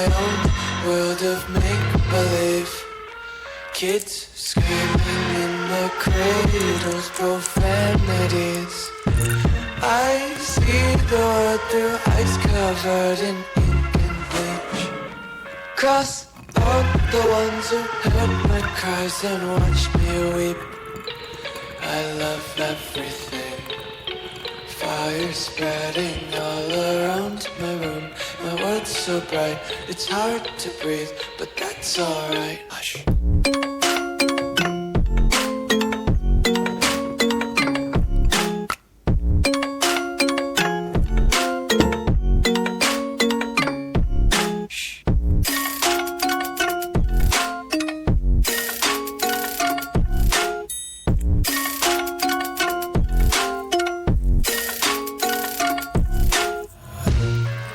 my own world of make-believe. Kids screaming in the cradles, profanities. I see the world through ice covered in ink and bleach. Cross out the ones who heard my cries and watched me weep. I love everything. Fire spreading all around my room. My world's so bright, it's hard to breathe, but that's alright. Hush.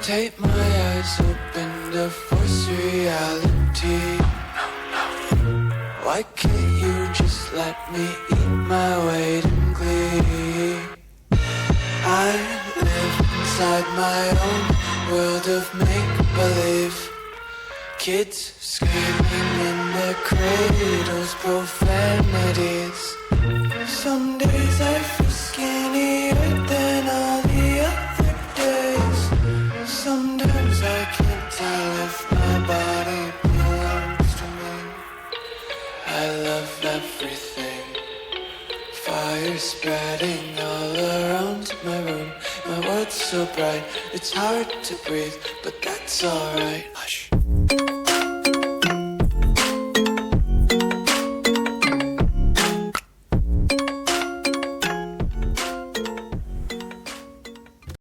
Take my eyes open to force reality. Why can't you just let me eat my weight in glee? I live inside my own world of make-believe. Kids screaming in their cradles, profanities. Some days I feel skinnier than all the other days. Sometimes I can't tell if my body belongs to me. I love everything. Fire spreading all around my room. My world's so bright, it's hard to breathe, but that's alright.